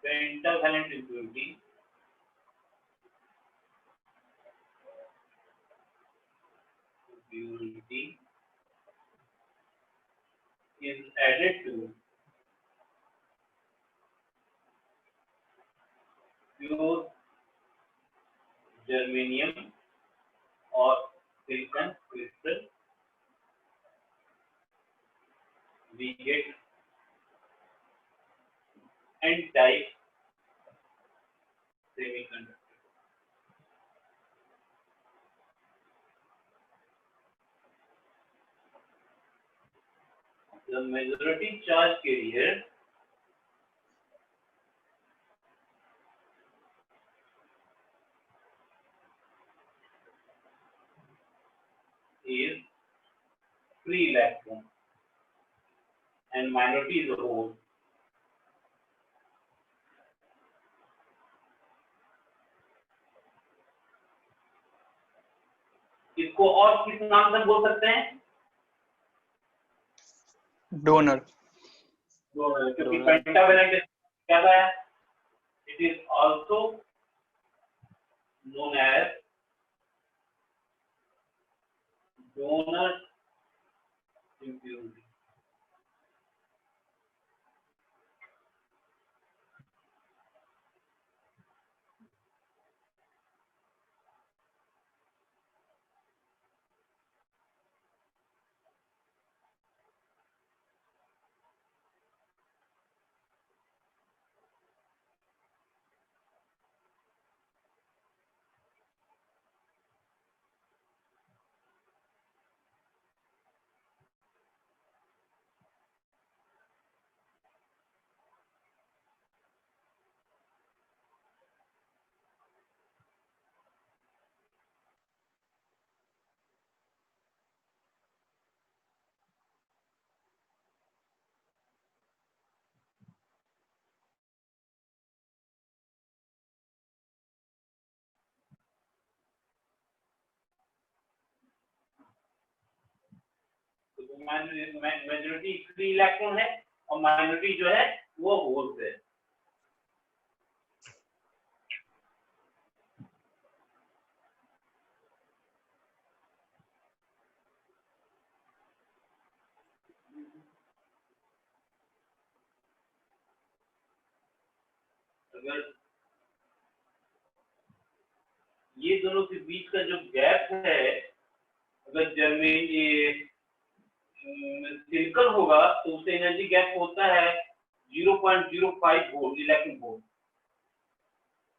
pentavalent impurity is added to pure germanium or silicon crystal, we get N-type semiconductor. The majority charge carrier is free electron and minority is a hole. इसको और किस नाम से बोल सकते हैं? Donor. क्योंकि पेंटावेलेंट क्या है? It is also known as donor impurity. Majority free electron है और माइनॉरिटी जो है वो होल्स है। अगर ये दोनों के बीच का जो गैप है, अगर जर्मेनियम सिलिकॉन होगा तो उससे एनर्जी गैप होता है 0.05 वोल्ट इलेक्ट्रॉन वोल्ट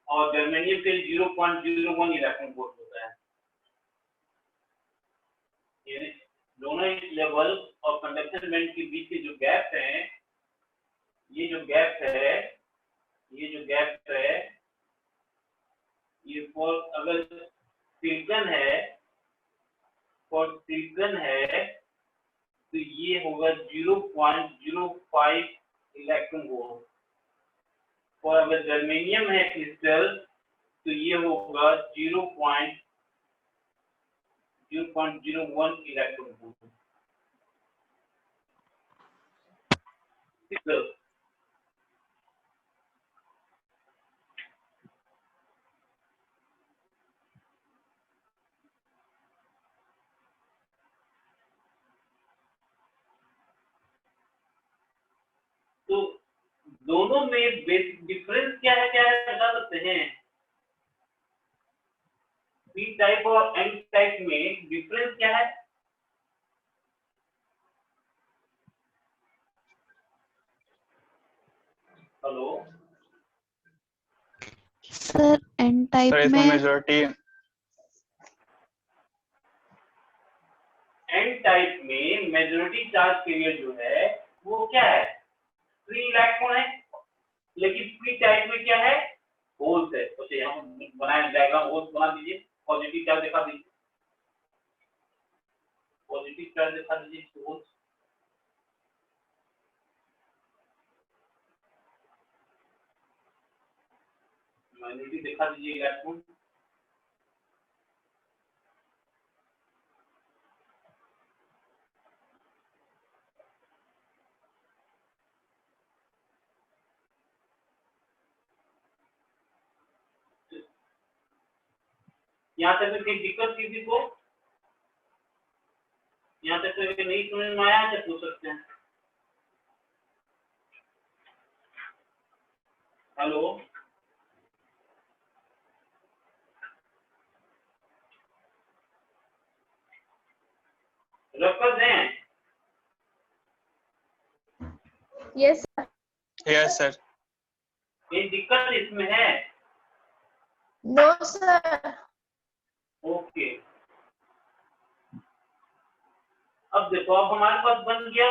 और जर्मेनियम के 0.01 इलेक्ट्रॉन वोल्ट होता है। यानी दोनों लेवल और कंडक्शन बैंड के बीच के जो गैप है, ये जो गैप है, ये फॉर अगर सिलिकॉन है तो ये होगा 0.05 इलेक्ट्रॉन वोल्ट। और अगर जर्मेनियम है क्रिस्टल तो ये होगा 0.01 इलेक्ट्रॉन वोल्ट। तो दोनों में बेसिक डिफरेंस क्या है बता सकते हैं? पी टाइप और एन टाइप में डिफरेंस क्या है? हेलो सर, एन टाइप में मेजॉरिटी एन टाइप में मेजॉरिटी चार्ज कैरियर जो है वो क्या है? फ्री इलेक्ट्रॉन है। लेकिन पी टाइप में क्या है? होल्स है। तो यहाँ बनाए डायग्राम होल्स बना दीजिए, पॉजिटिव चार्ज दिखा दीजिए, पॉजिटिव चार्ज दिखा दीजिए होल्स। माइनॉरिटी दिखा दीजिए इलेक्ट्रॉन। यहाँ तक कोई दिक्कत किसी को? यहाँ तक तो नहीं समझ में आया तो पूछ सकते हैं। हेलो, रखकर दें? Yes sir. Yes sir. कोई दिक्कत इसमें है? No sir. ओके, अब देखो, अब हमारे पास बन गया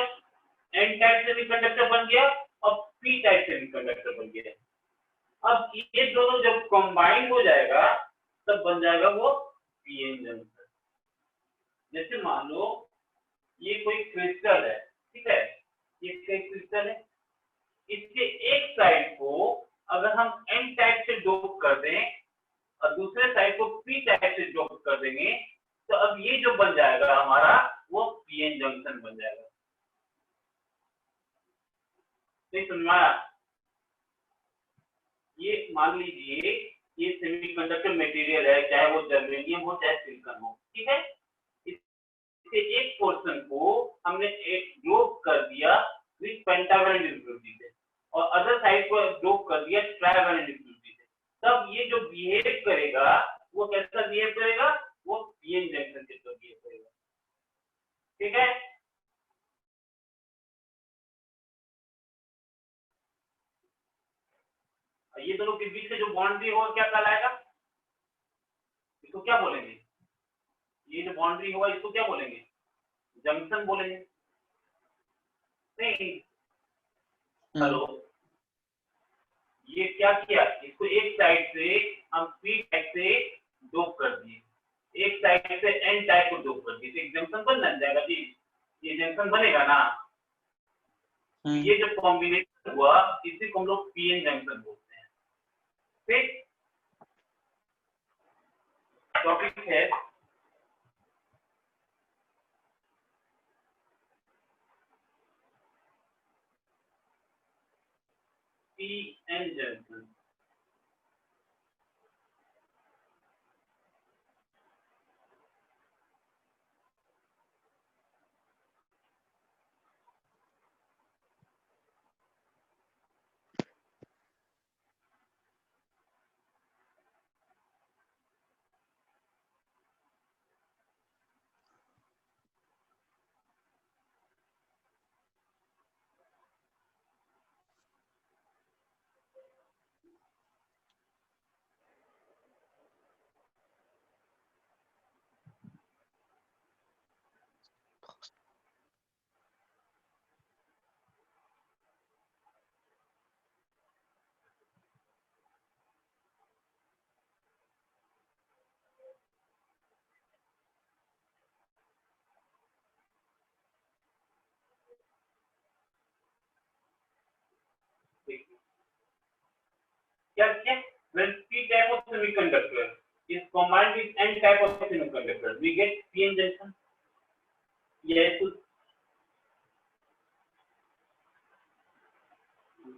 एन टाइप सेमीकंडक्टर बन गया और पी टाइप सेमीकंडक्टर बन गया। अब ये दोनों जब कंबाइन हो जाएगा तब बन जाएगा वो पीएन जंक्शन। जैसे मान लो ये कोई क्रिस्टल है, ठीक है, ये कोई क्रिस्टल है, इसके एक साइड को अगर हम एन टाइप से डोप कर दें और दूसरे साइड को पी टाइप से डोप कर देंगे तो अब ये जो बन जाएगा हमारा वो पीएन जंक्शन बन जाएगा। नहीं समझ में आया? ये मान लीजिए ये सेमीकंडक्टर मटेरियल है, चाहे वो जर्मेनियम हो चाहे सिलिकॉन हो, ठीक है, इसके एक पोर्शन को हमने एक डोप कर दिया विद पेंटावैलेंट इम्प्योरिटी से और अदर साइड को डोप कर दिया ट्राइवैलेंट इम्प्योरिटी से, तब ये जो बिहेव करेगा वो कैसा बिहेव करेगा? वो पीएन जंक्शन के तरह बिहेव करेगा। ठीक है, ये दोनों के बीच से जो बाउंड्री होगा क्या कहलाएगा? इसको क्या बोलेंगे? ये जो बाउंड्री होगा इसको क्या बोलेंगे? जंक्शन बोलेंगे। नहीं, हेलो, ये क्या किया, इसको एक साइड से हम पी टाइप से डोप कर दिए, एक साइड से एन टाइप को डोप कर दिए, एक जंक्शन बन जाएगा जी, ये जंक्शन बनेगा ना। ये जो कॉम्बिनेशन हुआ इसी को हम लोग पीएन जंक्शन बोलते हैं। ठीक, टॉपिक है पीएन जंक्शन। क्या क्या? When P type of semiconductor is combined with N type of semiconductor, we get PN junction. Yes.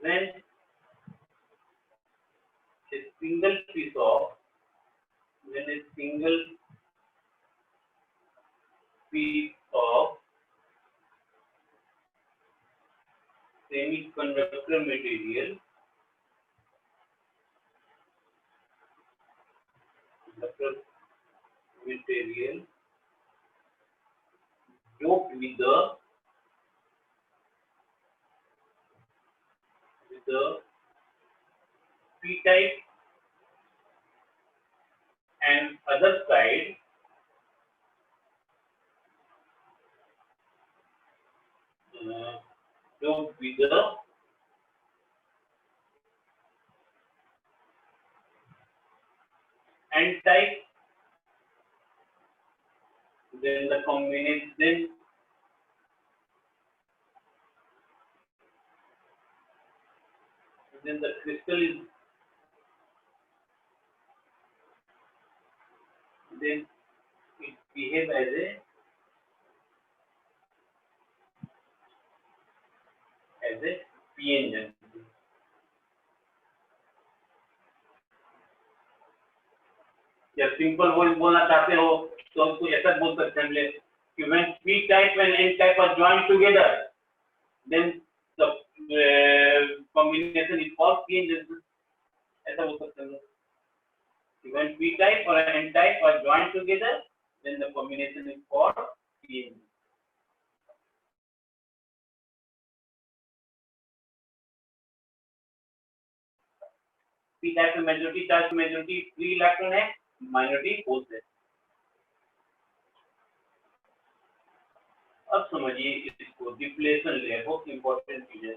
When a single piece of semiconductor material doped with the P type and other side doped with the N type, then the combination then the crystal is then it behaves as a PN junction. या simple word बोलना चाहते हो तो उसको ऐसा बोल सकते हैं हम लोग कि when p type and n type are joined together then the combination is called p junction, ऐसा बोल सकते हैं हम लोग। when p type or n type are joined together then the combination is called p junction। p type में majority free electron है, minority holes है। अब समझिए इसको डिप्लेशन लेयर, बहुत इंपॉर्टेंट चीज है।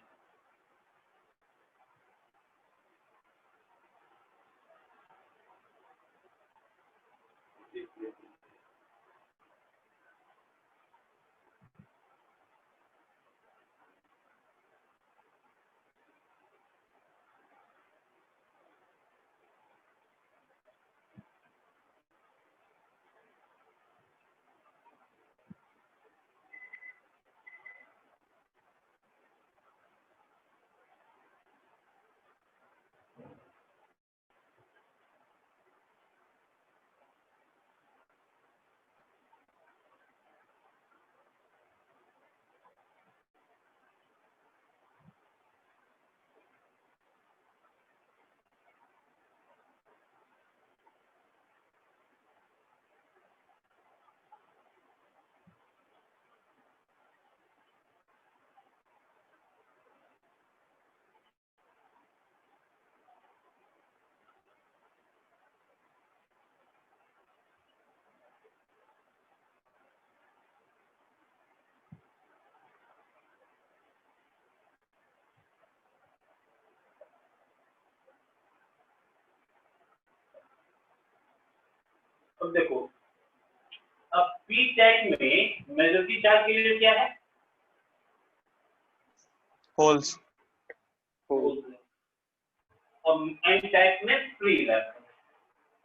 अब देखो, अब p टाइप में मेजॉरिटी चार्ज के लिए क्या है? होल्स। और n टाइप में फ्री इलेक्ट्रॉन।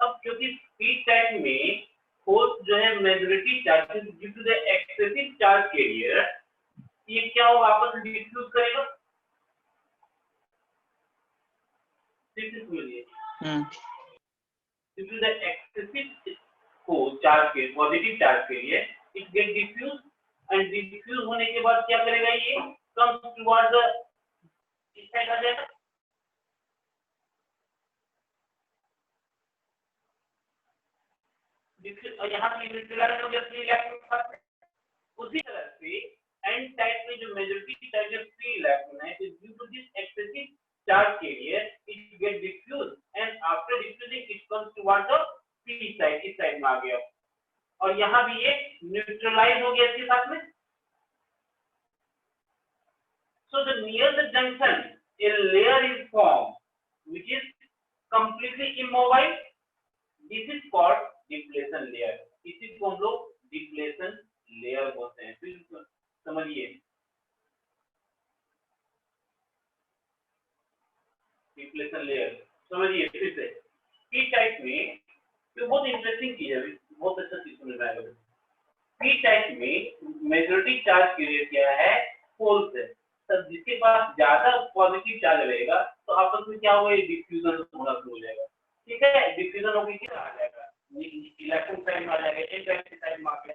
अब क्योंकि p टाइप में होल्स जो है majority charge due to the excessive charge carrier, ये क्या होगा, आपस में डिफ्यूज करेगा। समझिए, due to the excessive charge के पॉजिटिव चार्ज के लिए it get diffuse, and diffuse होने के बाद क्या करेगा, ये कम्स टुवर्ड द इस साइड आ जाएगा। और यहाँ पे न्यूट्रलाइज हो गया फ्री इलेक्ट्रॉन। उसी तरह से n टाइप में जो मेजॉरिटी चार्ज फ्री इलेक्ट्रॉन है, due to this excessive charge carrier it get diffuse, and after diffusing it comes toward the p side, इस साइड में आ गया। और यहाँ भी ये न्यूट्रलाइज हो गया इसके साथ में। So the near the junction a layer is formed which is completely immobile. This is called depletion layer. इसी को हम लोग depletion layer बोलते हैं। फिर समझिए, depletion layer समझिए फिर से। p टाइप में ये बहुत इंटरेस्टिंग चीज है, बहुत अच्छा चीज समझ में आएगा। p टाइप में मेजॉरिटी चार्ज के लिए क्या है, होल्स है। तब जिसके पास ज्यादा पॉजिटिव चार्ज रहेगा तो आपस में क्या होगा, डिफ्यूजन होना शुरू हो जाएगा। ठीक है, डिफ्यूजन होकर क्या आ जाएगा, इलेक्ट्रॉन साइड में आ जाएगा, एन टाइप की साइड में आ गया,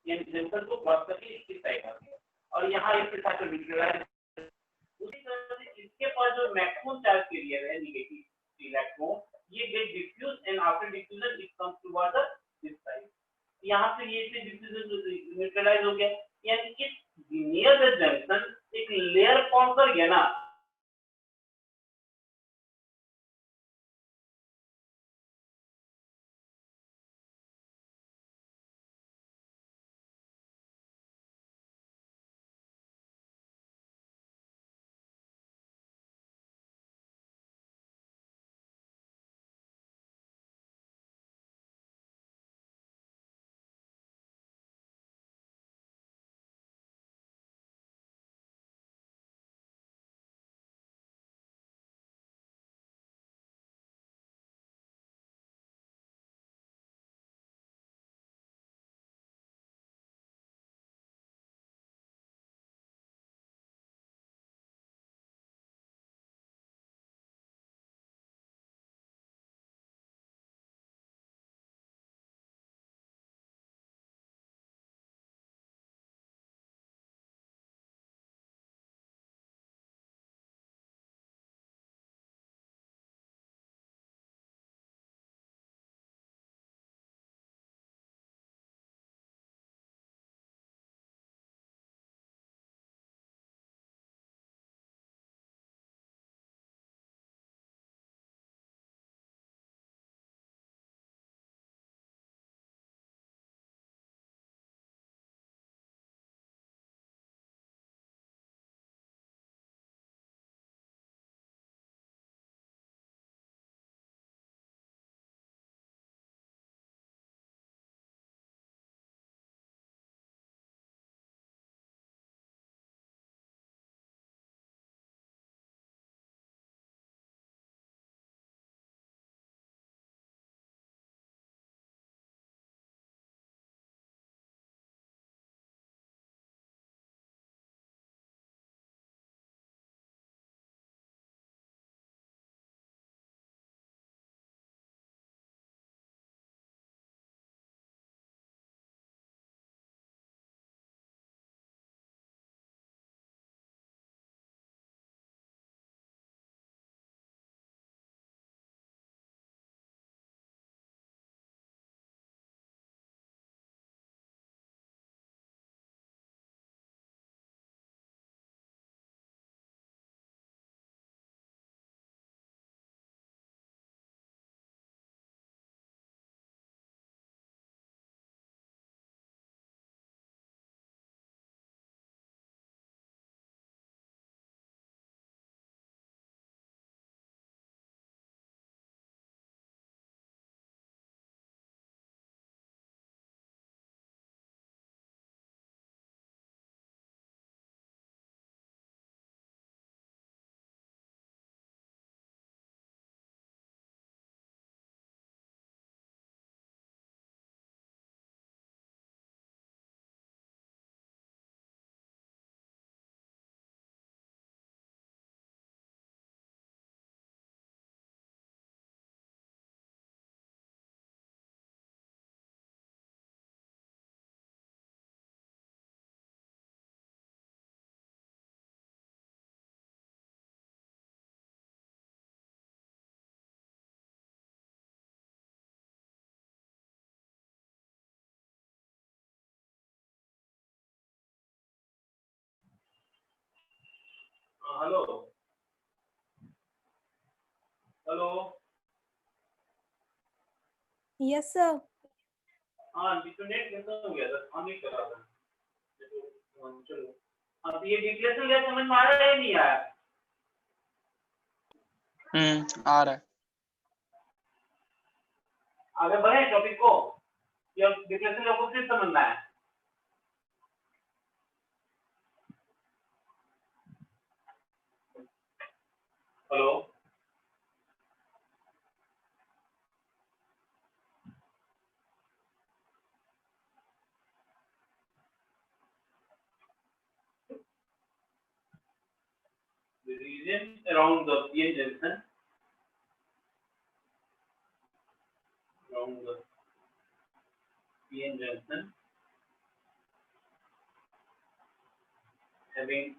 यानी जंक्शन को क्रॉस करके इसकी साइड आ गया, और यहाँ इसके साथ न्यूट्रलाइज। उसी तरह से इसके पास जो मैक्सिमम चार्ज कैरियर है नेगेटिव इलेक्ट्रॉन, ये get diffuse, and after diffusion it comes toward this side. यहाँ पे ये डिफ्यूजन न्यूट्रलाइज हो गया, यानी कि नियर द जंक्शन एक लेयर फॉर्म कर गया ना, हेलो हेलो। Yes sir. हाँ डिस्कनेक्ट कैसे हो गया था, काम नहीं कर रहा था। चलो अब ये डिक्लेरेशन क्या समझ में आ रहा है या नहीं आया? आ रहा है। आगे बढ़े टॉपिक को या डिक्लेरेशन लोगों को सिर्फ समझना है? Hello the region around the PN junction, around the PN junction having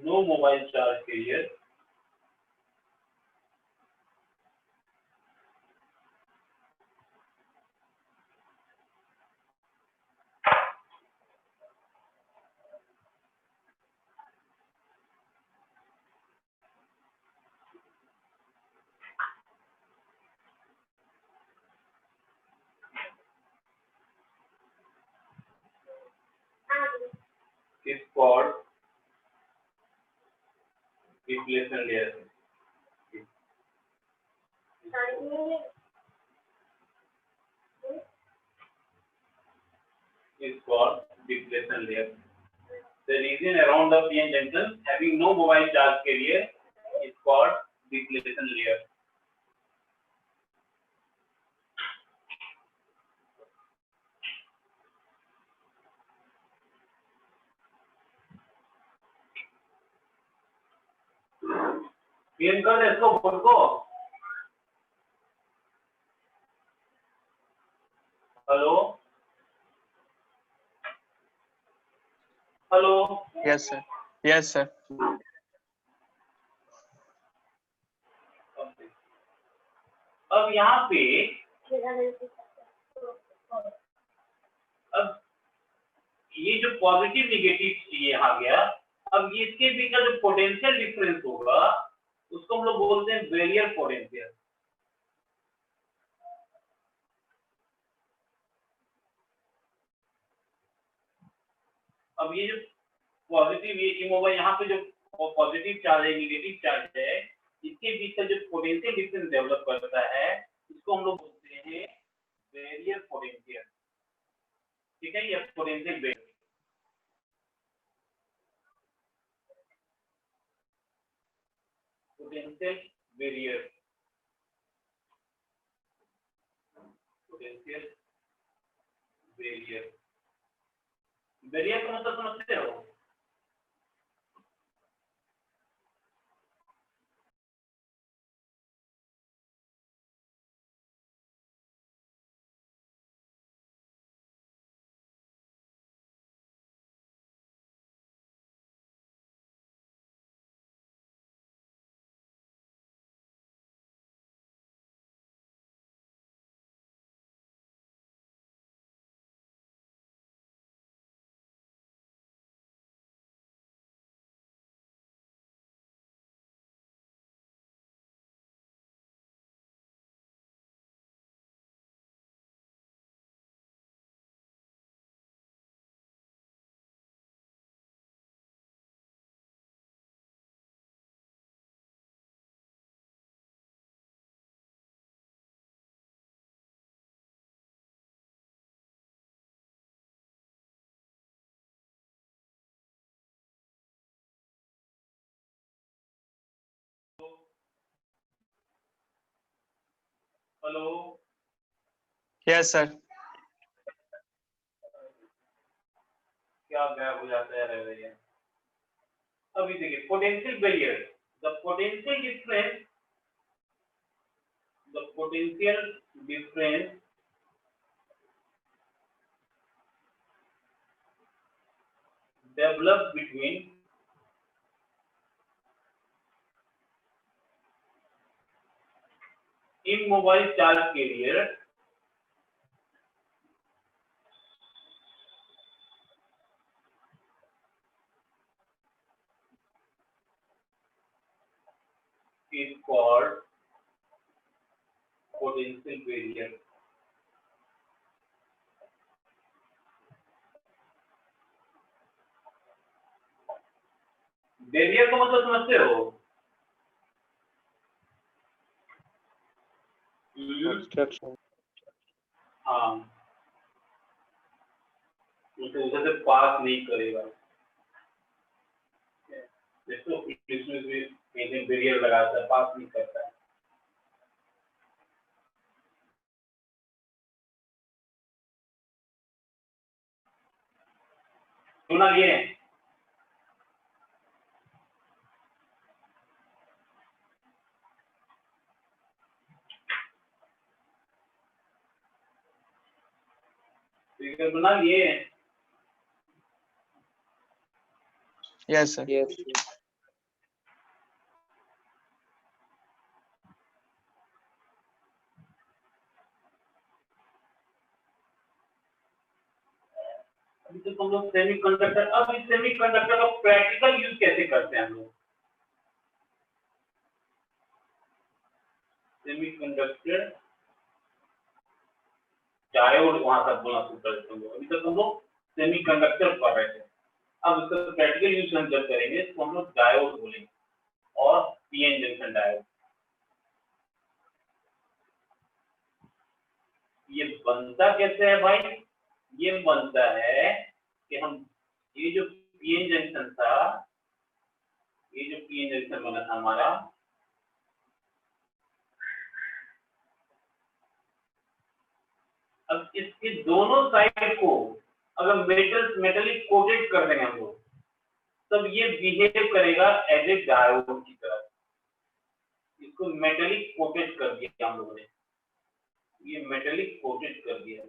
no mobile charge carrier is called deflation layer. Is called deflation layer. The region around the PN junction having no mobile charge carrier is called deflation layer. PN कर दे इसको board को। Hello hello. Yes sir, yes sir. अब यहाँ पे अब ये जो positive negative ये आ गया, अब ये इसके बीच का जो पोटेंशियल डिफरेंस होगा उसको हम लोग बोलते हैं बैरियर पोटेंशियल। अब ये जो पॉजिटिव ये इमोबाइल यहाँ पे जो पॉजिटिव चार्ज है निगेटिव चार्ज है इसके बीच का जो पोटेंशियल डिफरेंस डेवलप करता है इसको हम लोग बोलते हैं बैरियर पोटेंशियल। ठीक है, ये potential barrier. Potential barrier, potential barrier. Barrier का मतलब समझते हो? Hello yes sir. क्या गैप हो जाता है रह भैया। अभी देखिए potential barrier, the potential difference, the potential difference developed between immobile charge carrier is called potential barrier. Barrier का मतलब समझते हो? obstruction, हाँ, उसे उधर से पास नहीं करेगा। देखो इसमें भी एक बैरियर लगाता है, पास नहीं करता है। सुना ये? फिगर बना लिए? Yes, sir. yes, अभी तो हम लोग सेमीकंडक्टर, अब इस सेमीकंडक्टर का प्रैक्टिकल यूज कैसे करते हैं हम लोग? सेमीकंडक्टर डायोड वहां तक बोलना शुरू कर देते हैं। अभी तक हम लोग सेमीकंडक्टर पढ़ रहे थे, अब इसका प्रैक्टिकल यूज हम जब करेंगे तो हम लोग डायोड बोलेंगे और पीएन जंक्शन डायोड। ये बनता कैसे है भाई? ये बनता है कि हम ये जो पीएन जंक्शन था, ये जो पीएन जंक्शन बना था हमारा, अब इसके दोनों साइड को अगर मेटलिक कोटेड कर देंगे हम लोग, तब ये बिहेव करेगा एज ए डायोड की तरह। इसको मेटलिक कोटेड कर दिया हम लोगों ने, ये मेटलिक कोटेड कर दिया।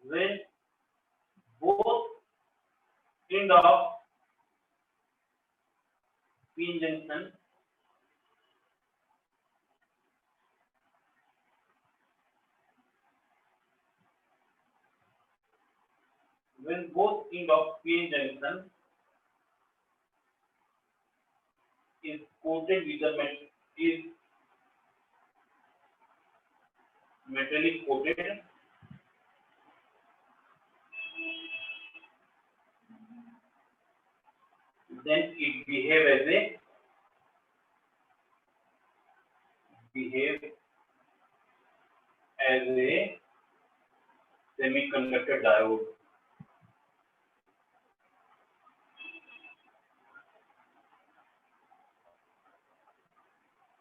When both end of p junction when both end of p junction is coated with the metallic coated, then it behave as a semiconductor diode.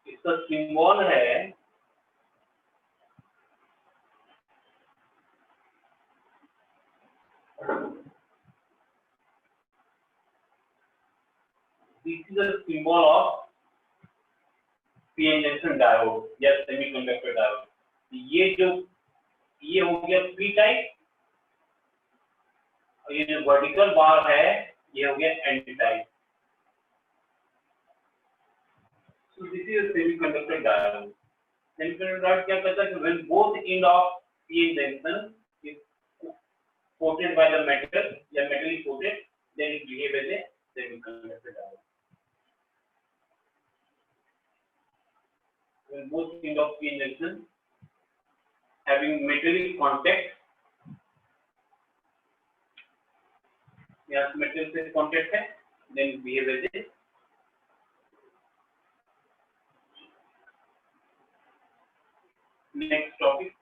इसका सिंबल है this is a symbol of p-n junction diode या semiconductor diode। ये हो गया p type, और ये जो vertical bar है ये हो गया n type. So this is a semiconductor diode. Semiconductor diode क्या कहता है कि when both end of p-n junction is coated by the metal या metallic coated, then it behave as a semiconductor diode. When both end of p-n junction having metallic contact, यहाँ metal से contact है, then it behave as a next topic,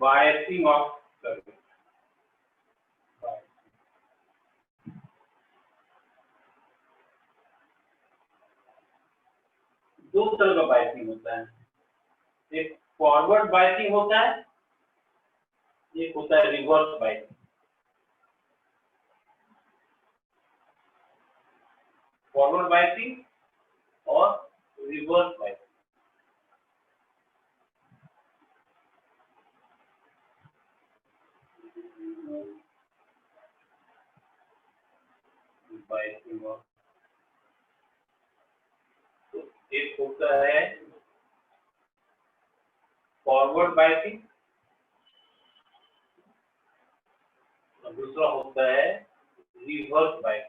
biasing of circuit। दो तरह का biasing होता है, एक forward biasing होता है, एक होता है रिवर्स बाइसिंग। फॉरवर्ड बाइसिंग और रिवर्स बाइसिंग। बाइसिंग और तो एक होता है फॉरवर्ड बाइसिंग और दूसरा होता है रिवर्स बाइसिंग।